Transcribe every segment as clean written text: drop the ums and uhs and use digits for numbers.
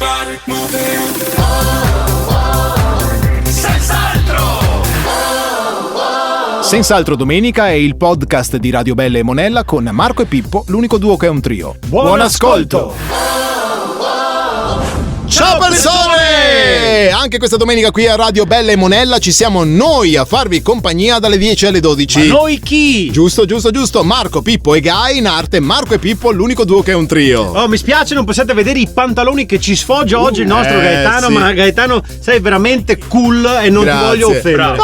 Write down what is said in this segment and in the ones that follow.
Erotic movement. Senz'altro domenica è il podcast di Radio Bella e Monella con Marco e Pippo, l'unico duo che è un trio. Buon ascolto! Ciao persone! Anche questa domenica qui a Radio Bella e Monella ci siamo noi a farvi compagnia dalle 10 alle 12. Ma noi chi? Giusto. Marco, Pippo e Guy, in arte Marco e Pippo, l'unico duo che è un trio. Oh, mi spiace, non possiate vedere i pantaloni che ci sfoggia oggi il nostro Gaetano, sì. Ma Gaetano sei veramente cool e non ti voglio offendere.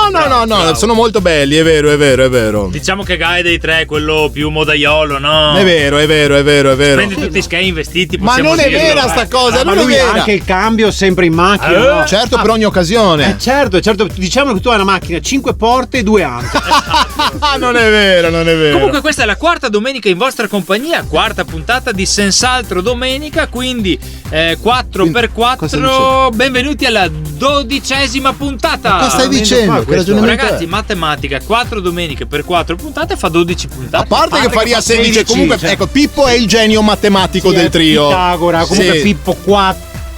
No, sono molto belli, è vero. Diciamo che Guy dei tre è quello più modaiolo, no? È vero. Prendi tutti i sky investiti, Ma non è vera sta cosa, non è lui vera. ha anche il cambio sempre in macchina. No? Certo, per ogni occasione. Certo, diciamo che tu hai una macchina 5 porte e 2 ante. Non è vero. Comunque questa è la quarta domenica in vostra compagnia, quarta puntata di Senz'altro Domenica, quindi 4x4, benvenuti alla 12ª puntata. Ma cosa stai dicendo? Che ragionamento Ragazzi, è? matematica, 4 domeniche per 4 puntate fa 12 puntate. A parte che faria 16, comunque ecco, Pippo è il genio matematico del trio. Pitagora, comunque Sì. Pippo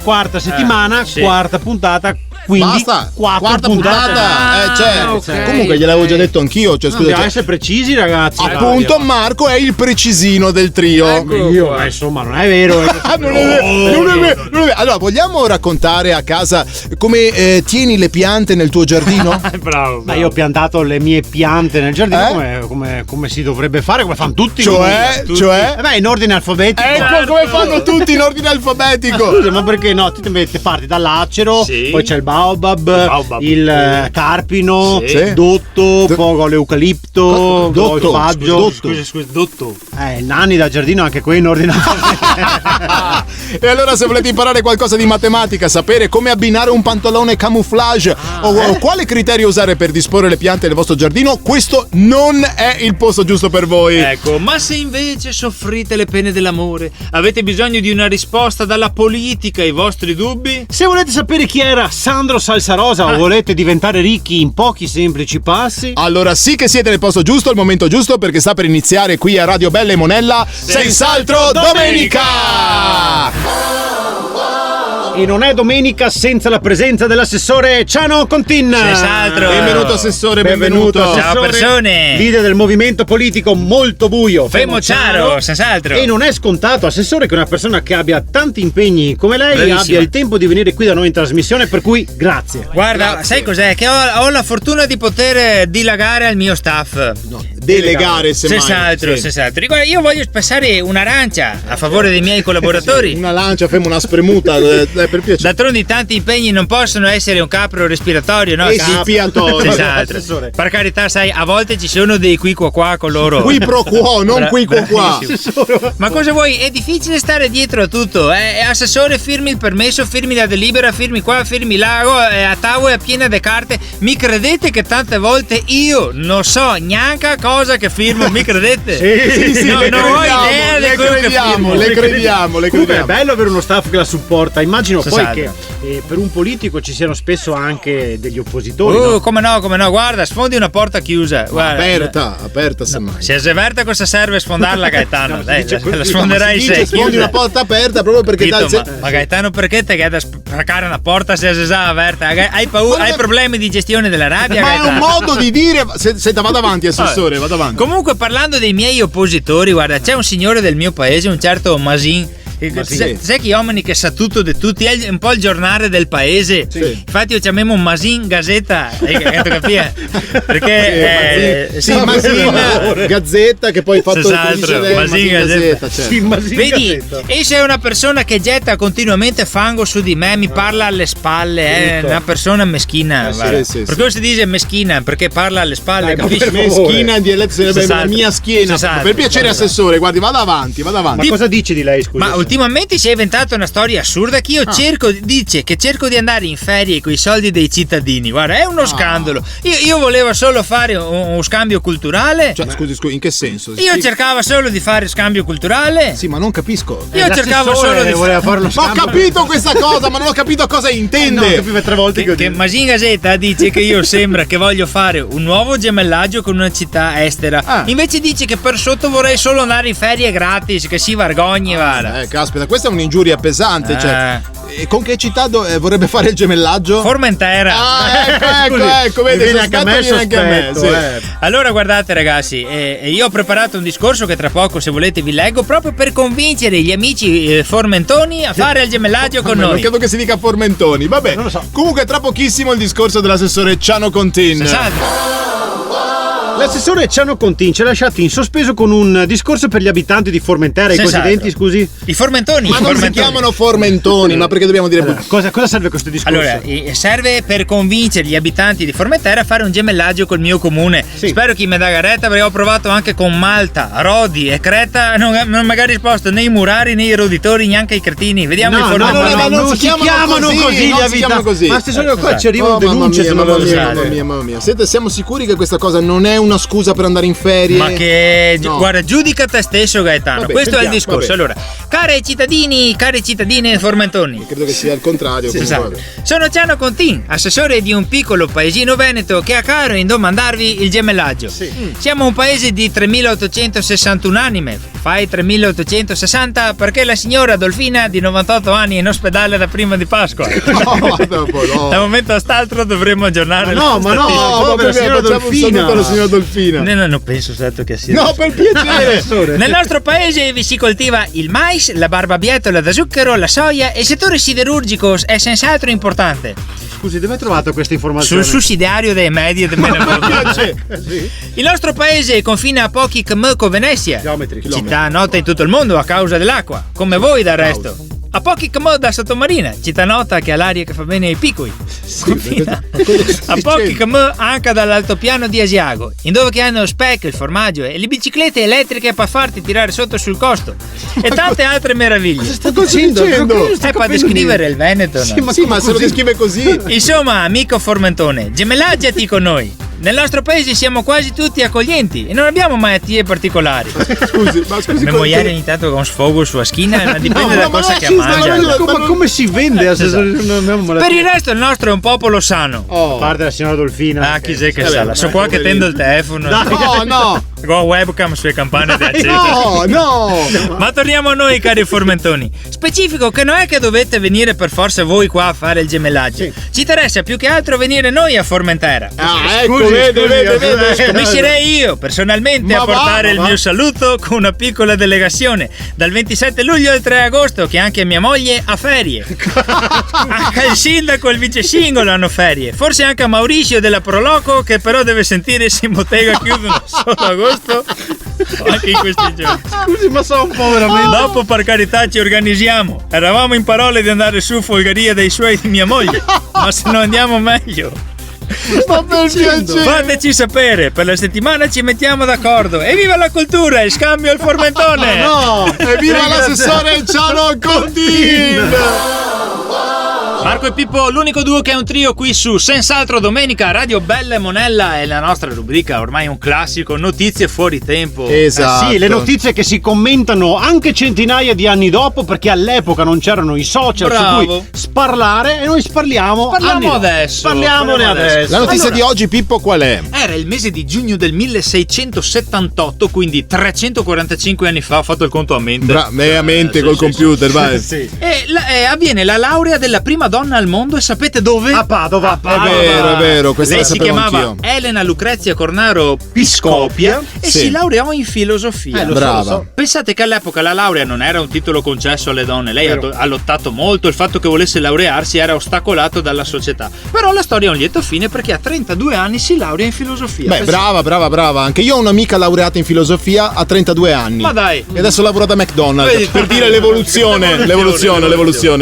quarta settimana, sì. quarta puntata. Quindi Basta, quarta puntata. Certo. ok. Comunque gliel'avevo già detto anch'io, cioè Dobbiamo scusa. essere precisi, ragazzi. Appunto, Marco è il precisino del trio. Io, insomma, non è vero. Non è vero. Allora, vogliamo raccontare a casa come tieni le piante nel tuo giardino? Bravo. Ma io ho piantato le mie piante nel giardino come si dovrebbe fare, come fanno tutti. Cioè? In ordine alfabetico. Ecco come fanno tutti in ordine alfabetico. Scusa, ma perché no? Tu te parti dall'acero, Sì. poi c'è il baobab, il carpino, Sì. dotto, poi l'eucalipto, Dotto, il faggio. Scusa, dotto. Nani da giardino, anche qui in ordine alfabetico. E allora, se volete imparare qualcosa di matematica, sapere come abbinare un pantalone camouflage o quale criterio usare per disporre le piante nel vostro giardino, questo non è il posto giusto per voi. Ecco, ma se invece soffrite le pene dell'amore, avete bisogno di una risposta dalla politica ai vostri dubbi? Se volete sapere chi era Sandro Salsarosa o volete diventare ricchi in pochi semplici passi, Allora sì che siete nel posto giusto, al momento giusto, perché sta per iniziare qui a Radio Bella e Monella Senz'altro Domenica! e non è domenica senza la presenza dell'assessore Ciano Contin. Senz'altro. Benvenuto assessore, benvenuto. Ciao, persone. Leader del movimento politico molto buio Fermo Ciaro, senz'altro. E non è scontato, assessore, che una persona che abbia tanti impegni come lei Bravissima. abbia il tempo di venire qui da noi in trasmissione, per cui grazie. Guarda, sai cos'è? Che ho la fortuna di poter dilagare al mio staff. Delegare semmai. Senz'altro, Sì. senz'altro. Guarda, io voglio passare un'arancia a favore dei miei collaboratori. Una lancia, fai una spremuta, per piacere. D'altronde tanti impegni non possono essere un capro respiratorio, no? Espiatorio. Senz'altro. Assessore. Per carità, sai, a volte ci sono dei qui qua con loro. Qui pro quo, non qui qua. Bravissimo. Ma cosa vuoi? È difficile stare dietro a tutto. Assessore, firmi il permesso, firmi la delibera, firmi qua, firmi là, a tavola è piena di carte. Mi credete che tante volte io non so neanche cosa che firmo? Mi credete? Sì, no, le non ho crediamo, idea le di quello che firmo. crediamo. Comunque è bello avere uno staff che la supporta. Immagino poi Senz'altro. che per un politico ci siano spesso anche degli oppositori. no? Come no, guarda, sfondi una porta chiusa. Guarda. Aperta semmai. Se è severta cosa serve sfondarla, Gaetano? No, Dai, si dice così, la sfonderai Dice, se sfondi una porta aperta proprio perché Capito, ma Gaetano, perché te che da spaccare una porta se è già aperta? Hai paura, hai problemi di gestione della rabbia? Ma è un Gaetano? modo di dire. Senta, vado avanti, assessore, vado avanti. Comunque, parlando dei miei oppositori, guarda, c'è un signore del mio paese, un certo Masin. Sai che uomini che sa tutto di tutti, è un po' il giornale del paese. Sì. Infatti io chiamiamo Masin Gazzetta, capire? Perché Masin Gazzetta, che poi fatto Senz'altro, Masin Gazzetta. certo. Sì, ma sì, Vedi, Gazzetta. e se è una persona che getta continuamente fango su di me, mi parla alle spalle, è una persona meschina. Guarda. sì, Per cosa si dice meschina? Perché parla alle spalle, Dai, capisci? per favore. Meschina in dialetto sarebbe la Senz'altro. mia schiena. Senz'altro. Per piacere, assessore, guardi, vado avanti. Ma cosa dici di lei, scusa? Ma ultimamente si è inventata una storia assurda che io cerco di andare in ferie con i soldi dei cittadini. Guarda, è uno scandalo. Io volevo solo fare uno scambio culturale. Cioè, scusi, in che senso? Io cercavo solo di fare scambio culturale. Sì, ma non capisco. Io cercavo solo di voleva fare lo Ma ho scambio. capito questa cosa, ma non ho capito cosa No, intende. capiva 3 volte che ho Che detto. Masin Gazzetta dice che io sembra che voglio fare un nuovo gemellaggio con una città estera. Ah. Invece dice che per sotto vorrei solo andare in ferie gratis, che si vergogni, guarda. caspita, questa è un'ingiuria pesante. Cioè, e con che città vorrebbe fare il gemellaggio? Formentera. Ecco, vedi, viene anche a me. Sì. Allora guardate ragazzi, io ho preparato un discorso che tra poco, se volete, vi leggo, proprio per convincere gli amici formentoni a fare il gemellaggio con noi. Non credo che si dica Formentoni. Vabbè, non lo so. Comunque tra pochissimo il discorso dell'assessore Ciano Contin. Esatto. L'assessore Ciano Contin ci ha lasciati in sospeso con un discorso per gli abitanti di Formentera, i cosiddetti, scusi? I formentoni. Ma non si chiamano Formentoni, ma perché dobbiamo dire... Cosa serve questo discorso? Allora, serve per convincere gli abitanti di Formentera a fare un gemellaggio col mio comune. Sì. Spero che mi dà garetta, perché ho provato anche con Malta, Rodi e Creta, non magari risposto né i murari né i roditori, neanche i cretini. Vediamo i formentoni. non si chiamano così gli abitanti. Ma assessore, qua ci arrivano denunce. Mamma mia. Siamo sicuri che questa cosa non è una scusa per andare in ferie? Ma che guarda, giudica te stesso, Gaetano. Vabbè, questo sentiamo, è il discorso. vabbè. Allora, care cittadine formentoni. Credo che sia il contrario. Sì, esatto. Sono Ciano Contin, assessore di un piccolo paesino veneto che ha caro in domandarvi il gemellaggio. Siamo un paese di 3.861 anime. Fai 3.860 perché la signora Dolfina di 98 anni è in ospedale da prima di Pasqua. No. Da un momento a st'altro dovremmo aggiornare Ma la signora Dolfina. La signora Dolfina. Non penso stato che sia. No, per piacere. Nel nostro paese vi si coltiva il mais, la barbabietola da zucchero, la soia e il settore siderurgico è senz'altro importante. Scusi, dove hai trovato questa informazione? Sul sussidiario dei media del Il nostro paese confina a pochi km con Venezia, città nota in tutto il mondo a causa dell'acqua, come voi del resto. A pochi km da Sottomarina, città nota che ha l'aria che fa bene ai piccoli. Confina a pochi km anche dall'altopiano di Asiago, in dove che hanno lo specchio, il formaggio e le biciclette elettriche per farti tirare sotto sul costo e tante altre meraviglie. Sta dicendo? È per descrivere il Veneto, no? Sì, ma se lo descrive così. Insomma, amico formentone, gemellaggiati con noi. Nel nostro paese siamo quasi tutti accoglienti e non abbiamo malattie particolari. Scusi. Mia moglie ogni tanto con sfogo sulla schiena, ma dipende dalla cosa che mangia. Ma come si vende? Per il resto il nostro è un popolo sano. A parte la signora Dolfina. Ah, chi sei che sa? So qua che tendo il telefono. No. Con webcam sulle campane di acceso. No. Ma torniamo a noi, cari formentoni. Specifico che non è che dovete venire per forza voi qua a fare il gemellaggio. Ci interessa più che altro venire noi a Formentera. Ecco, vede. Comincerei io personalmente a portare il mio saluto con una piccola delegazione dal 27 luglio al 3 agosto, che anche mia moglie ha ferie. Anche il sindaco e il vice singolo hanno ferie. Forse anche a Mauricio della Proloco, che però deve sentire se in bottega chiudono solo agosto. Anche in questi giorni. Scusi, ma so un po' veramente. Dopo, per carità, ci organizziamo. Eravamo in parole di andare su folgaria dei suoi di mia moglie, ma se non andiamo meglio. Ma per piacere. Fateci sapere, per la settimana ci mettiamo d'accordo. E viva la cultura e scambio il formentone. E viva l'assessore Ciano Contin. Marco e Pippo, l'unico duo che è un trio qui su Senz'altro Domenica, Radio Bella e Monella, è la nostra rubrica, ormai un classico, notizie fuori tempo. Esatto. Sì, le notizie che si commentano anche centinaia di anni dopo, perché all'epoca non c'erano i social su cui sparlare, e noi Parliamo adesso. Parliamone adesso. La notizia di oggi, Pippo, qual è? Era il mese di giugno del 1678, quindi 345 anni fa, ho fatto il conto a mente. A mente col computer, vai. Sì. E avviene la laurea della prima donna al mondo, e sapete dove? A Padova. È vero, questa Lei la si sapevo chiamava anch'io. Elena Lucrezia Cornaro Piscopia e Sì. si laureò in filosofia. Brava. Pensate che all'epoca la laurea non era un titolo concesso alle donne, lei ha lottato molto, il fatto che volesse laurearsi era ostacolato dalla società. Però la storia ha un lieto fine, perché a 32 anni si laurea in filosofia. Beh, brava. Anche io ho un'amica laureata in filosofia a 32 anni. Ma dai. E adesso lavora da McDonald's. Vedi, per dire l'evoluzione.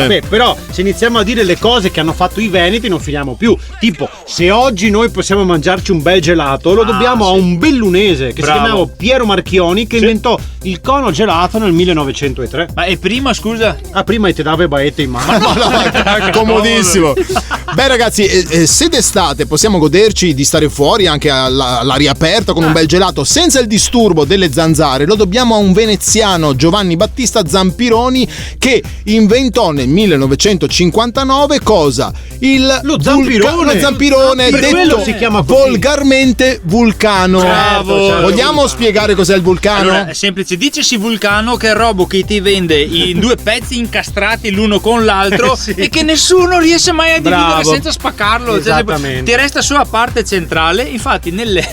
Beh, però se iniziamo a dire le cose che hanno fatto i veneti non finiamo più. Tipo, se oggi noi possiamo mangiarci un bel gelato, lo dobbiamo a un bellunese che si chiamava Piero Marchioni, che inventò il cono gelato nel 1903. Ma e prima, scusa? Prima ti dava baette in mano. Comodissimo. Beh, ragazzi, se d'estate possiamo goderci di stare fuori anche all'aria aperta con un bel gelato senza il disturbo delle zanzare, lo dobbiamo a un veneziano, Giovanni Battista Zampironi, che inventò nel 1959 1999 cosa? Lo zampirone, detto quello si chiama così. volgarmente vulcano. Bravo. Vogliamo spiegare cos'è il vulcano? Allora, è semplice, dicesi vulcano, che è il robo che ti vende in due pezzi incastrati l'uno con l'altro Sì. e che nessuno riesce mai a dividere Bravo. senza spaccarlo. Esattamente. Ti resta solo la parte centrale, infatti nelle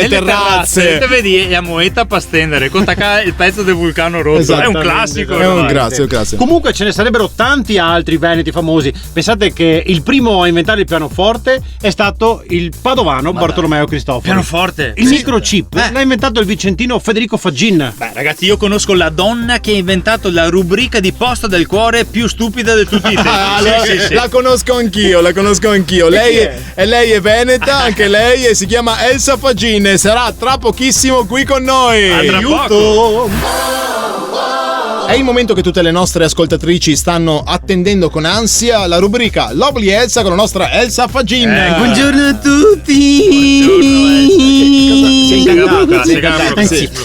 terrazze. te vedi la moeta per stendere, con il pezzo del vulcano rotto. È un Esattamente, classico. È un ormai. grazie. Comunque ce ne sarebbero tanti altri veneti famosi. Pensate che il primo a inventare il pianoforte è stato il padovano Bartolomeo Cristofori. Pianoforte. Il microchip l'ha inventato il vicentino Federico Faggin. Beh, ragazzi, io conosco la donna che ha inventato la rubrica di posta del cuore più stupida di tutti i tempi. Sì. La conosco anch'io. Lei è veneta, anche lei, e si chiama Elsa Faggin e sarà tra pochissimo qui con noi. Tra poco. È il momento che tutte le nostre ascoltatrici stanno attendendo con ansia, la rubrica Lovely Elsa con la nostra Elsa Faggin. Buongiorno a tutti.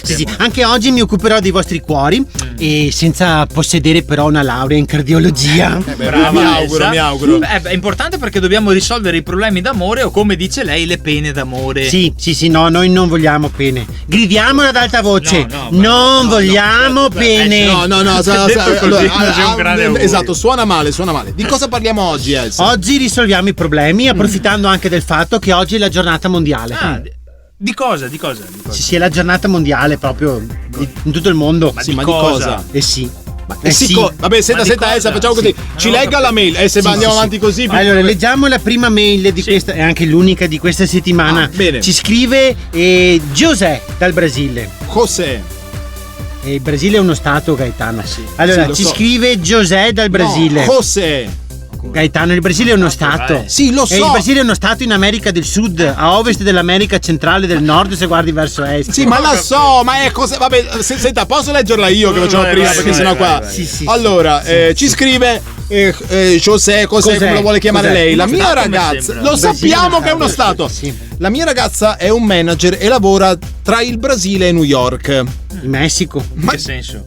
Sì. Anche oggi mi occuperò dei vostri cuori e senza possedere però una laurea in cardiologia. Brava, mi auguro. È importante perché dobbiamo risolvere i problemi d'amore o, come dice lei, le pene d'amore. Sì, no, noi non vogliamo pene. Gridiamolo ad alta voce. Non vogliamo pene. No, Detto così, c'è un grande augurio. esatto, suona male. Di cosa parliamo oggi, Elsa? Oggi risolviamo i problemi approfittando anche del fatto che oggi è la giornata mondiale. Di cosa? Sì, è la giornata mondiale proprio in tutto il mondo. Sì, ma di cosa? Sì. Vabbè, senta Elsa, facciamo così. Ci legga la mail e se andiamo avanti così. Allora, leggiamo la prima mail di questa, è anche l'unica di questa settimana. Bene. Ci scrive José dal Brasile. José. Il Brasile è uno stato, Gaetano. Allora, lo ci so. scrive José dal Brasile. José. Gaetano, il Brasile è uno stato. Sì, lo so. E il Brasile è uno stato in America del Sud, a ovest dell'America centrale, del nord, se guardi verso est. Sì, ma la so, ma è cosa. Vabbè, senta, posso leggerla io che facevo prima, perché sennò qua. Sì. Allora, ci scrive José, come lo vuole chiamare lei? La mia ragazza, lo sappiamo che è uno stato. Sì. La mia ragazza è un manager e lavora tra il Brasile e New York. In Messico. In che senso?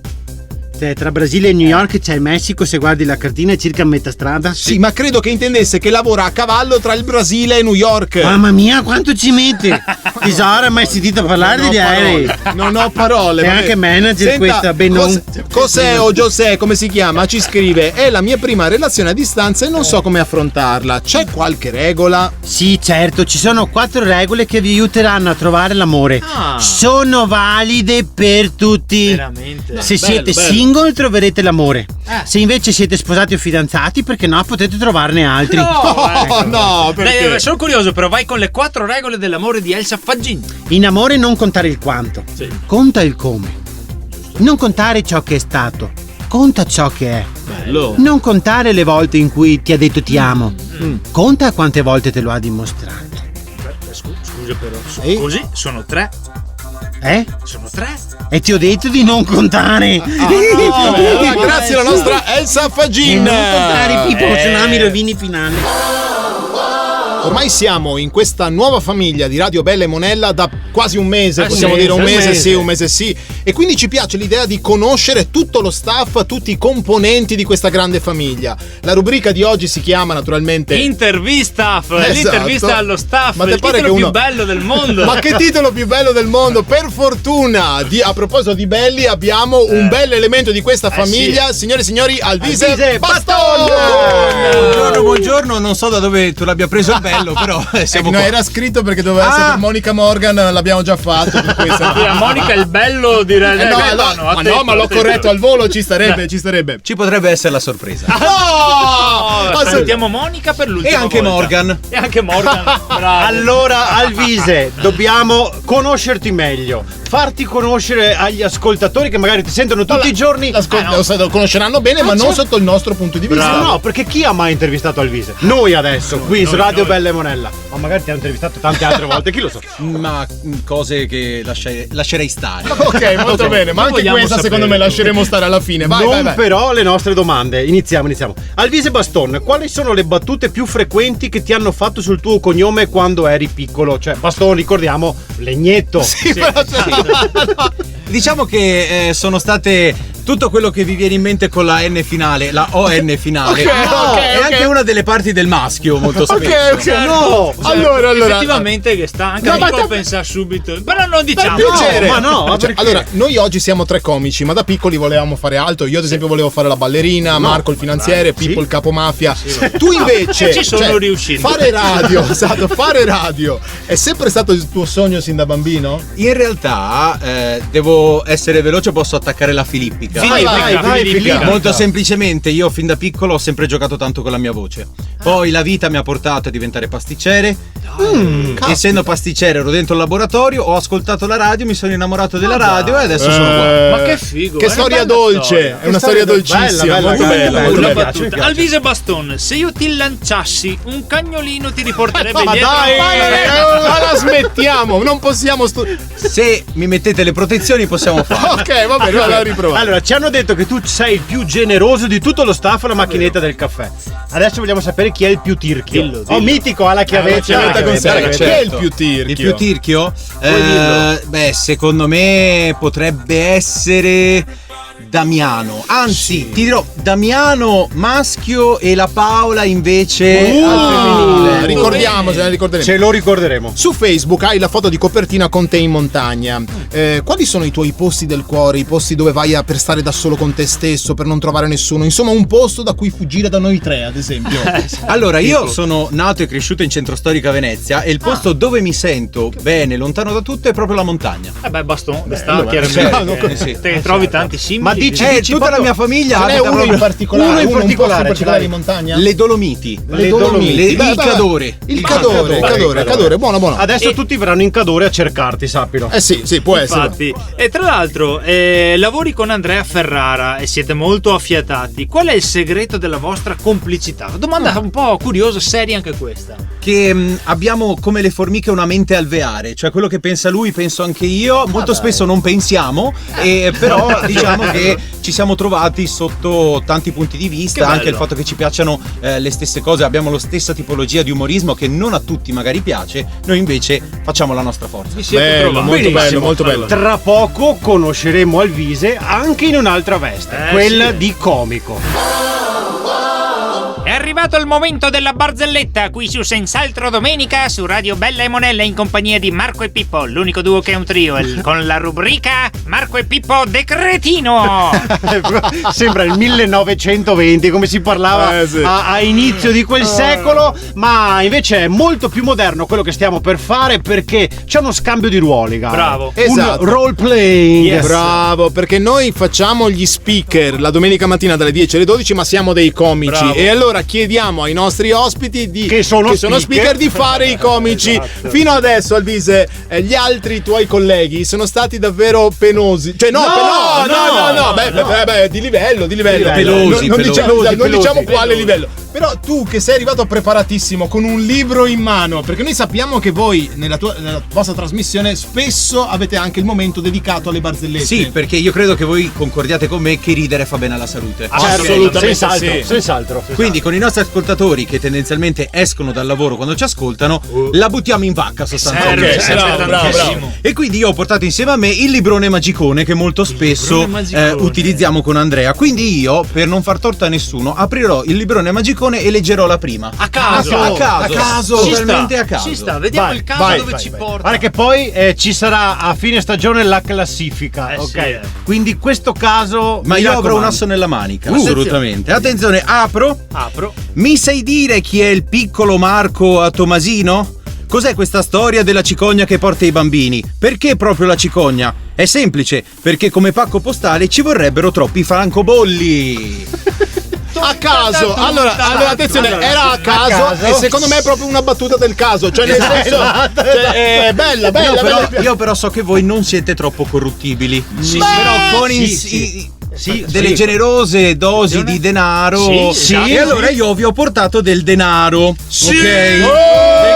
Tra Brasile e New York c'è il Messico, se guardi la cartina è circa a metà strada. Sì, ma credo che intendesse che lavora a cavallo tra il Brasile e New York. Mamma mia, quanto ci mette! Tesoro, mai sentito parlare degli aerei? Non ho parole. È vabbè. anche manager. Senta, questa, Benon. José o José, come si chiama? Ci scrive: è la mia prima relazione a distanza e non so come affrontarla. C'è qualche regola? Sì, certo, ci sono 4 regole che vi aiuteranno a trovare l'amore. Sono valide per tutti. Veramente? Se siete bello. single troverete l'amore. Se invece siete sposati o fidanzati, perché no, potete trovarne altri. No, perché? Dai, sono curioso, però vai con le 4 regole dell'amore di Elsa Faggin. In amore non contare il quanto, conta il come. Non contare ciò che è stato, conta ciò che è. Bello. Non contare le volte in cui ti ha detto ti amo, conta quante volte te lo ha dimostrato. Scusa però, Sì? così sono 3. Sono 3. E ti ho detto di non contare. Allora, grazie alla nostra Elsa Faggin. Non contare, Pippo, se no mi rovini finale. Ormai siamo in questa nuova famiglia di Radio Bella e Monella da quasi un mese, possiamo sì, dire un un mese mese. sì, un mese sì, e quindi ci piace l'idea di conoscere tutto lo staff, tutti i componenti di questa grande famiglia. La rubrica di oggi si chiama naturalmente Intervista, Esatto. l'intervista allo staff, Ma te il pare titolo che più uno- bello del mondo. Ma che titolo più bello del mondo! Per fortuna, a proposito di belli, abbiamo un bel elemento di questa famiglia. Signore e signori, Alvise Baston! Buongiorno, non so da dove tu l'abbia preso il bello, però siamo No, qua. era scritto perché doveva essere per Monica Morgan, l'abbiamo già fatto. Per questo. La Monica è il bello di Ma l'ho corretto al volo, ci starebbe. Ci potrebbe essere la sorpresa. Salutiamo Monica per l'ultima E anche volta. Morgan. E anche Morgan. Bravo. Allora, Alvise, dobbiamo conoscerti meglio, farti conoscere agli ascoltatori che magari ti sentono tutti i giorni. Lo conosceranno bene, ma non sotto il nostro punto di vista. No, perché chi ha mai intervistato Alvise? Noi adesso, qui su Radio Bella e Monella. Ma magari ti hanno intervistato tante altre volte, chi lo sa? Ma cose che lascerei stare. Ok, molto bene, ma Non anche vogliamo questa sapere. secondo me lasceremo stare alla fine. Vai. Però le nostre domande. Iniziamo. Alvise Baston, quali sono le battute più frequenti che ti hanno fatto sul tuo cognome quando eri piccolo? Cioè, Baston, ricordiamo, legnetto. Diciamo che sono state tutto quello che vi viene in mente con la N finale, la ON finale, è anche una delle parti del maschio molto spesso. No, Allora. Effettivamente che sta anche a pensare subito. Però non diciamo. Allora, noi oggi siamo 3 comici, ma da piccoli volevamo fare altro. Io ad esempio volevo fare la ballerina, Marco il finanziere, Pippo il capomafia. Tu invece ci sono riuscito. Fare radio, fare radio è sempre stato il tuo sogno sin da bambino? In realtà devo essere veloce, posso attaccare la filippica. Vai, Filippica. Molto semplicemente, io fin da piccolo ho sempre giocato tanto con la mia voce. Poi la vita mi ha portato a diventare pasticcere. Essendo pasticcere ero dentro il laboratorio, ho ascoltato la radio, mi sono innamorato della radio e adesso sono qua. Ma che figo! Che storia dolce! È una storia dolcissima, molto bella. Alvise Baston, se io ti lanciassi un cagnolino ti riporterebbe Ma dietro. dai, ma la smettiamo, non possiamo Se mi mettete le protezioni possiamo farlo. Ok, va bene, allora riproviamo. Allora, ci hanno detto che tu sei il più generoso di tutto lo staff alla macchinetta del caffè. Adesso vogliamo sapere chi è il più tirchio. Dillo. Oh, mitico, ha la chiavetta con sé. certo. Chi è il più tirchio? Il più tirchio? Beh, secondo me potrebbe essere Damiano. Anzi, ti dirò Damiano maschio e la Paola invece al femminile. Ricordiamo, Ce lo ricorderemo. Su Facebook hai la foto di copertina con te in montagna. Quali sono i tuoi posti del cuore, i posti dove vai per stare da solo con te stesso, per non trovare nessuno? Insomma, un posto da cui fuggire da noi 3, ad esempio. Allora, io sono nato e cresciuto in centro storica Venezia e il posto dove mi sento bene, lontano da tutto, è proprio la montagna. Beh, Baston, sta allora, chiaramente. sì. Te trovi tanti simili. Ma dici Tutta la mia famiglia Non è abita uno proprio in particolare, uno in un posto particolare, in particolare in montagna? le Dolomiti. Le Dolomiti. Il Cadore. Il Cadore, buono. Adesso tutti verranno in Cadore a cercarti, sappilo. Sì, può essere. Infatti, e tra l'altro lavori con Andrea Ferrara e siete molto affiatati. Qual è il segreto della vostra complicità? Domanda un po' curiosa, seria anche questa. Che abbiamo come le formiche una mente alveare, cioè quello che pensa lui penso anche io. Molto spesso non pensiamo, però diciamo che ci siamo trovati sotto tanti punti di vista, anche il fatto che ci piacciono le stesse cose, abbiamo la stessa tipologia di umorismo che non a tutti magari piace, noi invece facciamo la nostra forza. Vi siete Bello, trovati. molto bello, Benissimo. molto bello. Tra poco conosceremo Alvise anche in un'altra veste, quella di comico. È arrivato il momento della barzelletta qui su Senz'altro Domenica su Radio Bella e Monella in compagnia di Marco e Pippo, l'unico duo che è un trio, con la rubrica Marco e Pippo Decretino. Sembra il 1920, come si parlava a inizio di quel secolo, ma invece è molto più moderno quello che stiamo per fare, perché c'è uno scambio di ruoli, cara. Bravo. Esatto. Un role playing. Yes. Bravo, perché noi facciamo gli speaker la domenica mattina dalle 10 alle 12, ma siamo dei comici. Bravo. E allora chiediamo ai nostri ospiti che sono speaker di fare i comici. Esatto. Fino adesso, Alvise, gli altri tuoi colleghi sono stati davvero penosi. Cioè, no. Beh, di livello. Pelosi, non pelosi. diciamo quale livello. Però tu che sei arrivato preparatissimo con un libro in mano, perché noi sappiamo che voi nella vostra trasmissione spesso avete anche il momento dedicato alle barzellette. Sì, perché io credo che voi concordiate con me che ridere fa bene alla salute. Assolutamente senz'altro. Quindi con i nostri ascoltatori che tendenzialmente escono dal lavoro quando ci ascoltano, la buttiamo in vacca sostanzialmente. Bravo. E quindi io ho portato insieme a me il librone magicone che molto spesso utilizziamo con Andrea. Quindi io, per non far torto a nessuno, aprirò il librone magicone e leggerò la prima. A caso. Totalmente a caso. Ci sta, vediamo il caso dove ci porta. Guarda che poi ci sarà a fine stagione la classifica, ok? Quindi questo caso. Ma mi io avrò raccomando. un asso nella manica, assolutamente. Attenzione, apro. Mi sai dire chi è il piccolo Marco a Tomasino? Cos'è questa storia della cicogna che porta i bambini? Perché proprio la cicogna? È semplice, perché come pacco postale ci vorrebbero troppi francobolli. A caso, allora attenzione, era a caso e secondo me è proprio una battuta del caso, cioè nel senso è bella. Io però so che voi non siete troppo corruttibili. Però con delle generose dosi di denaro. E allora io vi ho portato del denaro. Ok? Del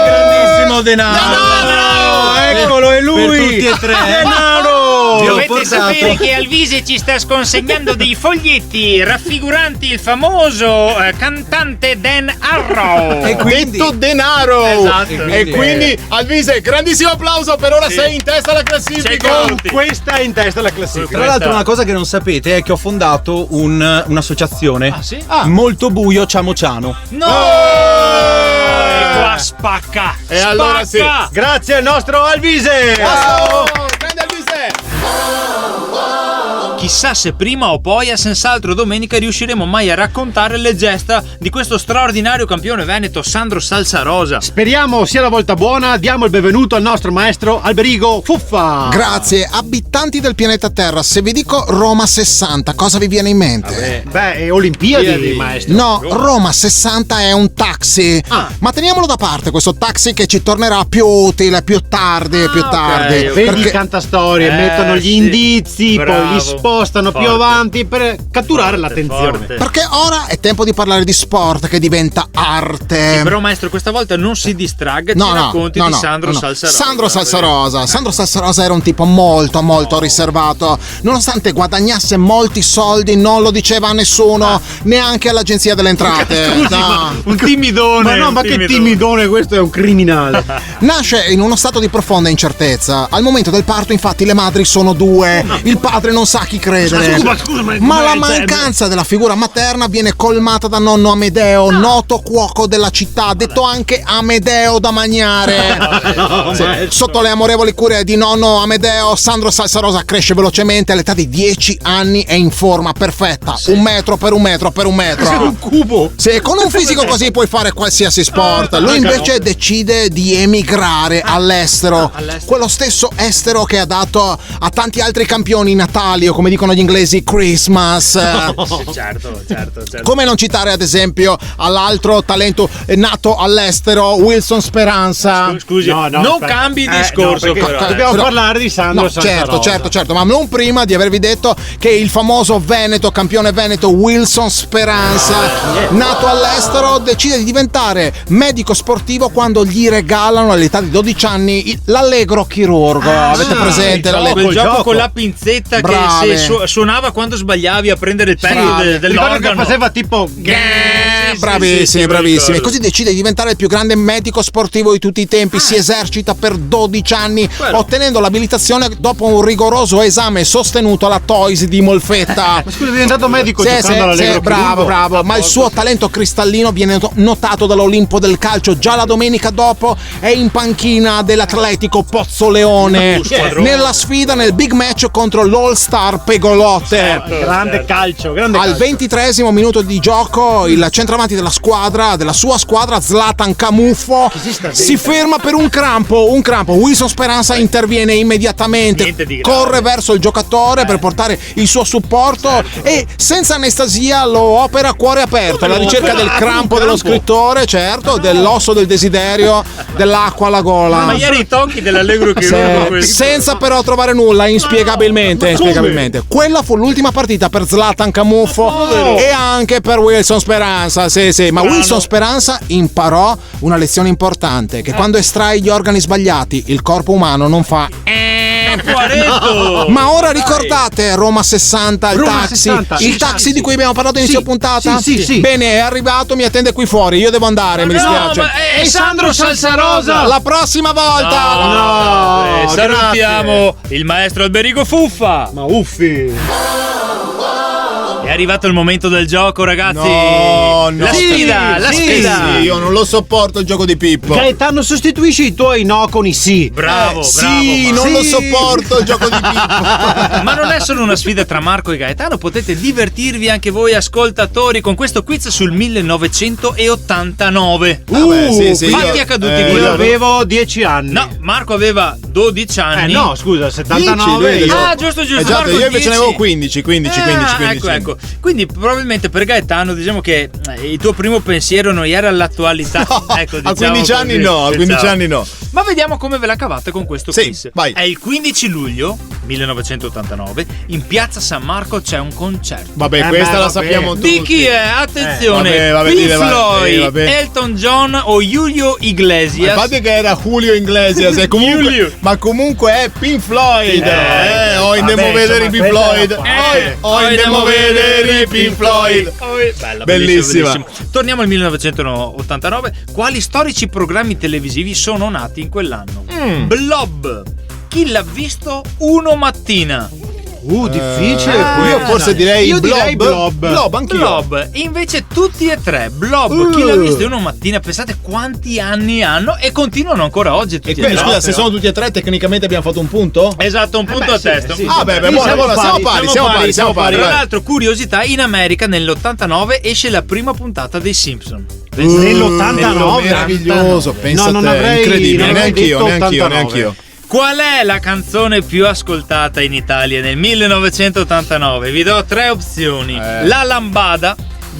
grandissimo denaro. Eccolo, è lui. Per tutti e tre. Denaro. Dovete sapere che Alvise ci sta consegnando dei foglietti raffiguranti il famoso cantante Dan Arrow. E quindi detto denaro. Esatto. E quindi Alvise, grandissimo applauso, per ora sei in testa alla classifica. Questa è in testa alla classifica. Tra l'altro, una cosa che non sapete è che ho fondato un'associazione. Ah, sì? Molto buio Ciamo Ciano. No! E qua spacca. E allora sì. Grazie al nostro Alvise. Grande Alvise. Chissà se prima o poi a Senz'altro domenica riusciremo mai a raccontare le gesta di questo straordinario campione veneto Sandro Salsarosa. Speriamo sia la volta buona. Diamo il benvenuto al nostro maestro Alberigo Fuffa. Grazie. Abitanti del pianeta Terra, se vi dico Roma 60, cosa vi viene in mente? Beh, Olimpiadi, maestro. No, Roma 60 è un taxi. Ma teniamolo da parte questo taxi che ci tornerà più utile più tardi. Vedi, Perché cantastorie, mettono gli indizi, poi li spostano più avanti per catturare l'attenzione. Perché ora è tempo di parlare di sport che diventa arte. Però maestro, questa volta non si distragga, ci racconti di Sandro Salsarosa. Sandro Salsarosa era un tipo molto riservato. Nonostante guadagnasse molti soldi, non lo diceva a nessuno, neanche all'agenzia delle entrate. Un timidone. Ma che timidone, questo è un criminale. Nasce in uno stato di profonda incertezza. Al momento del parto, infatti, le madri sono due. Il padre non sa chi credere. Ma la mancanza della figura materna viene colmata da nonno Amedeo, noto cuoco della città, detto anche Amedeo da Magnare. Sotto le amorevoli cure di nonno Amedeo, Sandro Salsarosa cresce velocemente. All'età di 10 anni è in forma perfetta, 1 metro per 1 metro per 1 metro. Sei un cubo. Sì, con un fisico così puoi fare qualsiasi sport. Lui invece decide di emigrare all'estero. Quello stesso estero che ha dato a tanti altri campioni Natali, o come dicono gli inglesi Christmas. Certo. Come non citare ad esempio all'altro talento nato all'estero, Wilson Speranza. Scusi, non cambi discorso. Dobbiamo parlare di Sandro Salsarosa. Certo, ma non prima di avervi detto che il famoso Veneto, campione veneto Wilson Speranza, nato all'estero, decide di diventare medico sportivo quando gli regalano all'età di 12 anni l'allegro chirurgo. Avete presente quel gioco con la pinzetta? Brave. Che se suonava quando sbagliavi a prendere il pezzo dell'organo, che faceva tipo bravissimi. Così decide di diventare il più grande medico sportivo di tutti i tempi. Si esercita per 12 anni, ottenendo l'abilitazione dopo un rigoroso esame sostenuto alla Toys di Molfetta. Ma scusa, è diventato medico giocando all'allegro chirurgo? Bravo. Ma il suo talento cristallino viene notato dall'Olimpo del calcio. Già la domenica dopo è in panchina dell'Atletico Pozzoleone nella sfida, nel big match contro l'All Star Pegolotte. Grande calcio. Al 23esimo minuto di gioco il centravanti della sua squadra, Zlatan Camuffo, si ferma per un crampo. Wilson Speranza interviene immediatamente, corre verso il giocatore per portare il suo supporto e senza anestesia lo opera a cuore aperto alla ricerca del crampo dello scrittore, certo, dell'osso del desiderio, dell'acqua alla gola. Ma ieri i tocchi dell'allegro chirurgo senza però trovare nulla, inspiegabilmente. Quella fu l'ultima partita per Zlatan Camuffo e anche per Wilson Speranza. Sì, ma Wilson Speranza imparò una lezione importante, che quando estrai gli organi sbagliati il corpo umano non fa Ma ora ricordate Roma 60, il taxi di cui abbiamo parlato inizio puntata? Sì. Bene, è arrivato, mi attende qui fuori, io devo andare, mi dispiace. Ma è Sandro Salsarosa! La prossima volta! No, salutiamo il maestro Alberigo Fuffa! Ma uffi! È arrivato il momento del gioco, ragazzi. No. La sfida. Sì, io non lo sopporto il gioco di Pippo. Gaetano, sostituisci i tuoi no con i sì. Bravo. Non lo sopporto il gioco di Pippo. Ma non è solo una sfida tra Marco e Gaetano, potete divertirvi anche voi ascoltatori con questo quiz sul 1989. Fatti accaduti io avevo 10 anni. No, Marco aveva 12 anni. No, scusa, 79. 10, giusto. Esatto, io invece ne avevo 15. Ecco. Quindi probabilmente per Gaetano diciamo che il tuo primo pensiero non era all'attualità. Ecco, a 15 anni no, a 15 anni no. Ma vediamo come ve la cavate con questo quiz. Vai. È il 15 luglio 1989, in piazza San Marco c'è un concerto. Vabbè, questa la sappiamo tutti. Di chi è? Attenzione, vabbè, Pink Floyd, Elton John o Julio Iglesias? Infatti che era Julio Iglesias, e comunque Ma comunque è Pink Floyd. Andiamo a vedere i Pink Floyd. Andiamo a vedere i Pink Floyd. Bellissima. Torniamo al 1989. Quali storici programmi televisivi sono nati in quell'anno? Blob. Chi l'ha visto? Uno mattina. Difficile. Io forse direi Blob. Blob, anch'io. Blob. Invece tutti e tre. Blob. Chi l'ha visto? Uno mattina. Pensate quanti anni hanno e continuano ancora oggi tutti e tre. Scusa, se sono tutti e tre tecnicamente abbiamo fatto un punto? Esatto, un punto a testa. Sì. Siamo pari. Tra l'altro, curiosità, in America nell'89 esce la prima puntata dei Simpson. Nell'89 meraviglioso, pensa non te, avrei incredibile, detto neanch'io. Qual è la canzone più ascoltata in Italia nel 1989? Vi do 3 opzioni. La Lambada,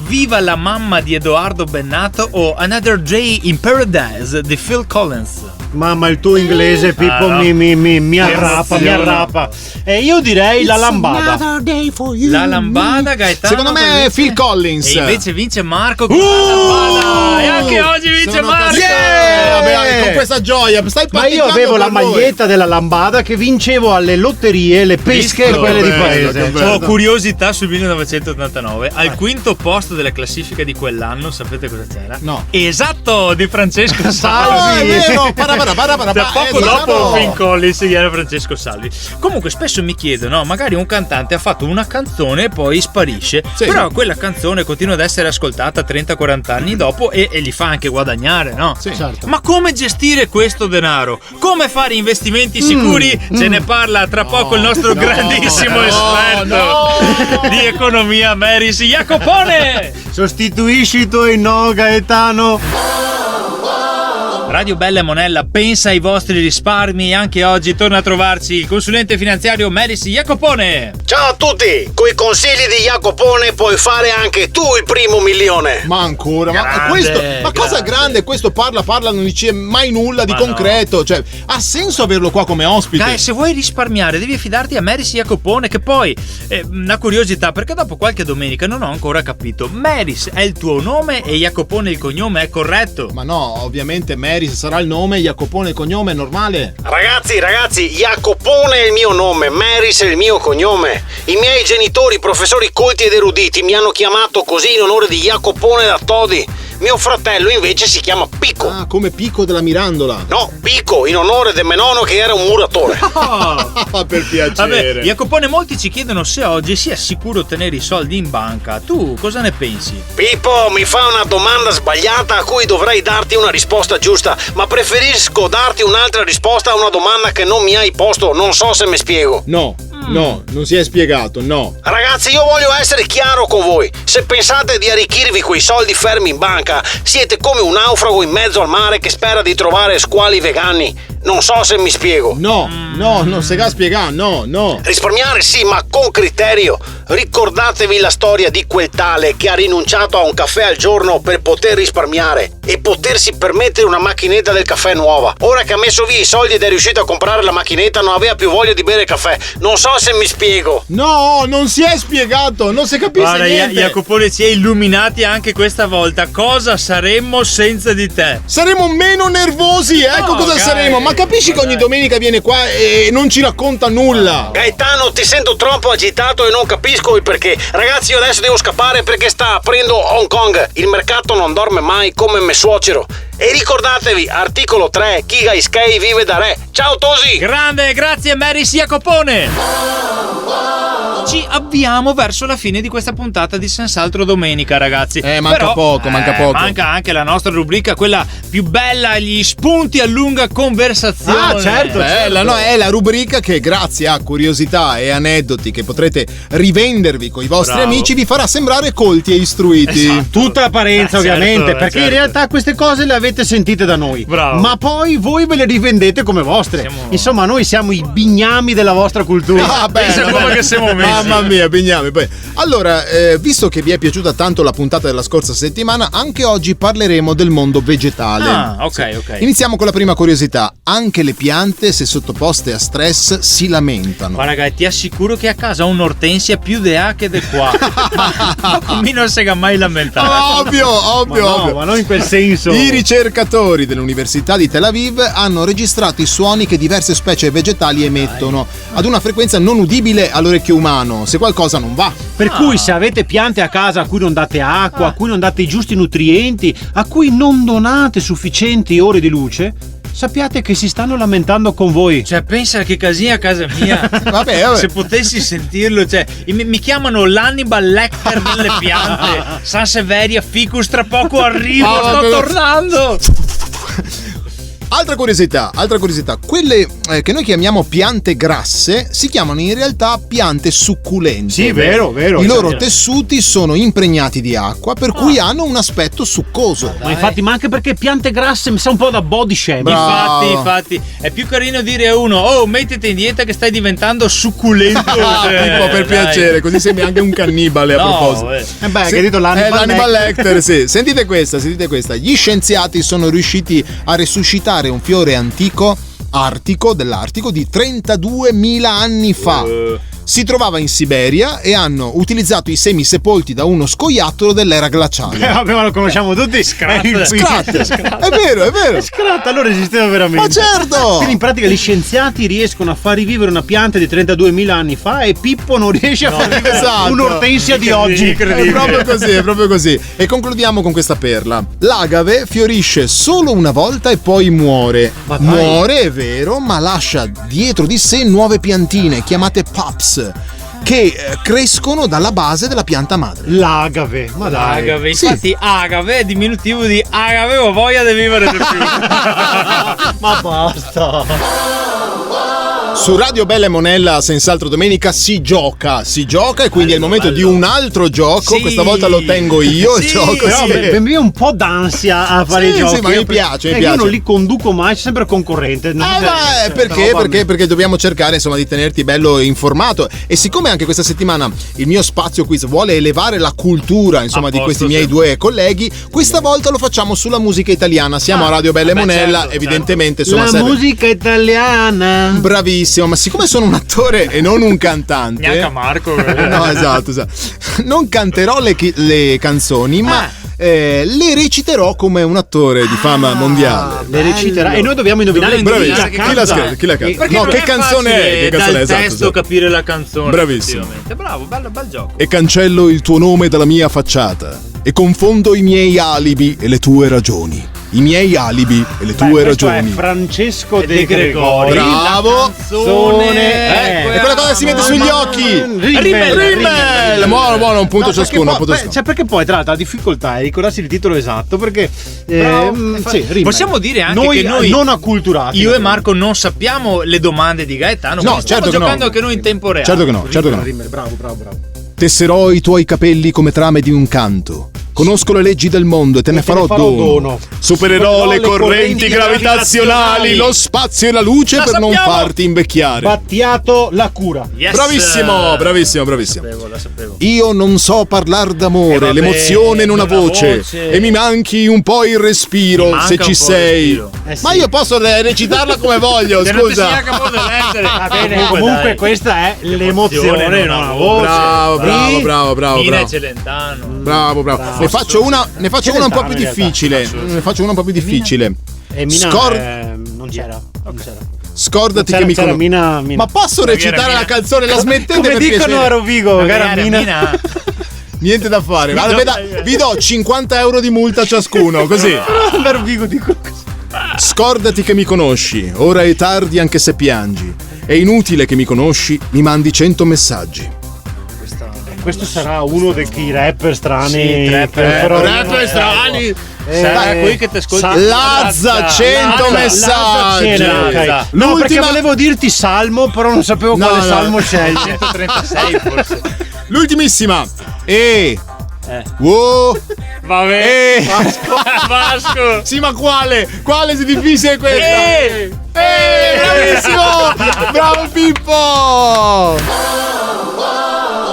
Viva la mamma di Edoardo Bennato o Another Day in Paradise di Phil Collins. Mamma, il tuo inglese, Pippo, no. mi arrapa. Io direi la Lambada. La Lambada, Gaetano. Secondo me è Phil Collins. E invece vince Marco con la Lambada. E anche oggi vince Marco. Vabbè, con questa gioia. Ma io avevo la maglietta della Lambada che vincevo alle lotterie, le pesche e quelle di paese. Ho curiosità sul 1989. Al quinto posto della classifica di quell'anno, sapete cosa c'era? No. Esatto, di Francesco Salvi. È vero, Da poco dopo Phil Collins era Francesco Salvi. Comunque spesso mi chiedono, magari un cantante ha fatto una canzone e poi sparisce, però quella canzone continua ad essere ascoltata 30-40 anni dopo e gli fa anche guadagnare, no? Sì, certo. Ma come gestire questo denaro? Come fare investimenti sicuri? Ce ne parla tra poco il nostro grandissimo esperto di economia, Meris Jacopone. Sostituisci i tuoi no, Gaetano. Radio Bella e Monella pensa ai vostri risparmi e anche oggi torna a trovarci il consulente finanziario Meris Jacopone. Ciao a tutti! Coi consigli di Jacopone puoi fare anche tu il primo milione. Ma ancora, ma cosa grande? Questo parla, non dice mai nulla di concreto. Cioè, ha senso averlo qua come ospite? Dai, se vuoi risparmiare devi affidarti a Meris Jacopone, che poi una curiosità, perché dopo qualche domenica non ho ancora capito. Meris è il tuo nome e Jacopone il cognome, è corretto? Ma no, ovviamente Meris sarà il nome, Jacopone il cognome, è normale. Ragazzi, Jacopone è il mio nome, Meris è il mio cognome. I miei genitori, professori colti ed eruditi, mi hanno chiamato così in onore di Jacopone da Todi. Mio fratello invece si chiama Pico. Ah, come Pico della Mirandola. No, Pico, in onore del mio nonno che era un muratore. Per piacere. Vabbè, Jacopone, molti ci chiedono se oggi sia sicuro tenere i soldi in banca. Tu cosa ne pensi? Pippo, mi fa una domanda sbagliata a cui dovrei darti una risposta giusta, ma preferisco darti un'altra risposta a una domanda che non mi hai posto. Non so se mi spiego. No, non si è spiegato, no. Ragazzi, io voglio essere chiaro con voi. Se pensate di arricchirvi coi soldi fermi in banca, siete come un naufrago in mezzo al mare che spera di trovare squali vegani. Non so se mi spiego. No, non si può spiegare, no. Risparmiare sì, ma con criterio. Ricordatevi la storia di quel tale che ha rinunciato a un caffè al giorno per poter risparmiare e potersi permettere una macchinetta del caffè nuova. Ora che ha messo via i soldi ed è riuscito a comprare la macchinetta, non aveva più voglia di bere caffè. Non so se mi spiego. No, non si è spiegato, non si capisce niente. Jacopone, ci hai illuminati anche questa volta. Cosa saremmo senza di te? Saremo meno nervosi, ecco cosa saremo. Ma capisci che ogni domenica viene qua e non ci racconta nulla? Gaetano, ti sento troppo agitato e non capisco il perché. Ragazzi, io adesso devo scappare perché sta aprendo Hong Kong. Il mercato non dorme mai come me suocero. E ricordatevi, articolo 3, chi Gaiskei vive da re. Ciao Tosi! Grande, grazie Meris Jacopone! Ci avviamo verso la fine di questa puntata di Senz'altro Domenica, ragazzi. Manca poco. Manca anche la nostra rubrica, quella più bella, gli spunti a lunga conversazione. Ah, certo. No, è la rubrica che grazie a curiosità e aneddoti che potrete rivendervi con i vostri amici vi farà sembrare colti e istruiti. Esatto. Tutta apparenza, ovviamente, perché in realtà queste cose le avete sentite da noi. Bravo. Ma poi voi ve le rivendete come vostre. Insomma, noi siamo i bignami della vostra cultura. Pensa come che siamo messi. Mamma mia, bignami. Poi. Allora, visto che vi è piaciuta tanto la puntata della scorsa settimana, anche oggi parleremo del mondo vegetale. Ah, ok. Iniziamo con la prima curiosità. Anche le piante, se sottoposte a stress, si lamentano. Ma ragazzi, ti assicuro che a casa ho un'ortensia più de A che de qua. ma mi non si è mai lamentato. Ovvio. Ma non in quel senso. I ricercatori dell'Università di Tel Aviv hanno registrato i suoni che diverse specie vegetali emettono ad una frequenza non udibile all'orecchio umano, se qualcosa non va. Per cui se avete piante a casa a cui non date acqua, a cui non date i giusti nutrienti, a cui non donate sufficienti ore di luce, sappiate che si stanno lamentando con voi. Cioè, pensa che casino a casa mia. Vabbè. Se potessi sentirlo, cioè, mi chiamano l'Hannibal Lecter delle piante. Sanseveria, ficus, tra poco arrivo, sto tornando. Altra curiosità, quelle che noi chiamiamo piante grasse si chiamano in realtà piante succulente. Sì, vero. I loro tessuti sono impregnati di acqua, per cui hanno un aspetto succoso. Ma infatti, ma anche perché piante grasse mi sa un po' da body shaming. Infatti, è più carino dire a uno: oh, mettiti in dieta che stai diventando succulento. Pippo, per piacere, così sembri anche un cannibale a proposito. Che hai detto l'Hannibal Lecter, sì. Sentite questa. Gli scienziati sono riusciti a resuscitare un fiore antico dell'Artico di 32.000 anni fa. Si trovava in Siberia e hanno utilizzato i semi sepolti da uno scoiattolo dell'era glaciale. Vabbè, ma lo conosciamo tutti. Scrat. È vero. Scrat, allora esisteva veramente. Ma certo! Quindi in pratica gli scienziati riescono a far rivivere una pianta di 32.000 anni fa e Pippo non riesce a far rivivere un'ortensia di oggi. È proprio così. E concludiamo con questa perla. L'agave fiorisce solo una volta e poi muore. Muore, è vero, ma lascia dietro di sé nuove piantine chiamate pups, che crescono dalla base della pianta madre. L'agave, ma dai. Agave, infatti sì. Agave è diminutivo di avevo voglia di vivere di più. Ma basta. Su Radio Bella e Monella, senz'altro domenica, si gioca e quindi è il momento di un altro gioco. Sì. Questa volta lo tengo io. Sì, gioco. Però mi è un po' d'ansia a fare i giochi. Sì, ma mi piace. Io non li conduco mai, c'è sempre concorrente. Perché dobbiamo cercare, insomma, di tenerti bello informato. E siccome anche questa settimana il mio spazio quiz vuole elevare la cultura, insomma, di questi miei due colleghi, questa volta lo facciamo sulla musica italiana. Siamo a Radio Bella e Monella, certo, evidentemente. Insomma, la musica italiana. Bravissimo. Ma siccome sono un attore e non un cantante, neanche Marco. No, esatto. Non canterò le canzoni, ma le reciterò come un attore di fama mondiale. Le reciterà e noi dobbiamo indovinare chi la canta. No, che canzone è? Che canzone è? Dal testo capire la canzone. Bravissimo. Bravo, bel gioco. E cancello il tuo nome dalla mia facciata e confondo i miei alibi e le tue ragioni. I miei alibi e le tue ragioni. È Francesco De Gregori. Bravo. E quella cosa si mette sugli occhi. Rimmel. Buono, un punto ciascuno. Cioè, perché poi tra l'altro la difficoltà è ricordarsi il titolo esatto, perché possiamo dire anche noi, che noi non acculturati, io e Marco non sappiamo le domande di Gaetano. No, certo che giocando anche noi in tempo reale. Certo che no. Rimmel, bravo. Tesserò i tuoi capelli come trame di un canto. Conosco le leggi del mondo e te ne farò dono. Supererò le correnti gravitazionali, lo spazio e la luce per non farti invecchiare. Battiato la cura. Yes. Bravissimo. La sapevo. Io non so parlar d'amore, l'emozione non ha voce e mi manchi un po' il respiro se ci sei. Ma io posso recitarla come voglio, scusa. Va bene, comunque questa è l'emozione, non ha voce. Bravo. Mina Celentano. Bravo. Ne faccio una un po' più difficile. E Mina non c'era. Scordati che mi conosci. Ma posso recitare la canzone? La smettete come per dicono piacere? a Rovigo, cara Mina. Niente da fare. Vi do 50 euro di multa ciascuno, così. A Rovigo dico così. Scordati che mi conosci. Ora è tardi anche se piangi. È inutile che mi conosci, mi mandi 100 messaggi. Questo sarà uno dei rapper strani. Sì, rapper strani. Sarà qui che ti ascolti. Lazza 100 messaggi. No, perché volevo dirti salmo, però non sapevo quale salmo scegli. 136 forse. L'ultimissima. Vabbè. Vasco. Sì, ma quale? Quale si difficile questa? Bravissimo. Bravo Pippo.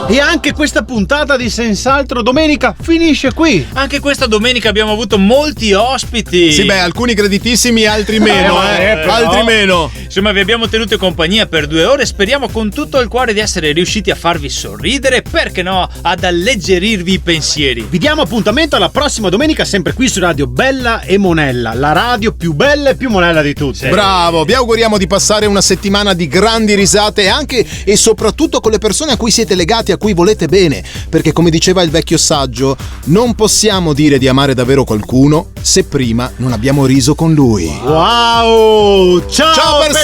E anche questa puntata di Senz'altro Domenica finisce qui. Anche questa domenica abbiamo avuto molti ospiti. Sì, beh, alcuni creditissimi, altri meno, altri meno. Insomma, vi abbiamo tenuto compagnia per 2 ore. Speriamo con tutto il cuore di essere riusciti a farvi sorridere, perché no, ad alleggerirvi i pensieri. Vi diamo appuntamento alla prossima domenica, sempre qui su Radio Bella e Monella, la radio più bella e più monella di tutte. Bravo, vi auguriamo di passare una settimana di grandi risate anche e soprattutto con le persone a cui siete legati, a cui volete bene, perché come diceva il vecchio saggio, non possiamo dire di amare davvero qualcuno se prima non abbiamo riso con lui. Wow! Ciao persone!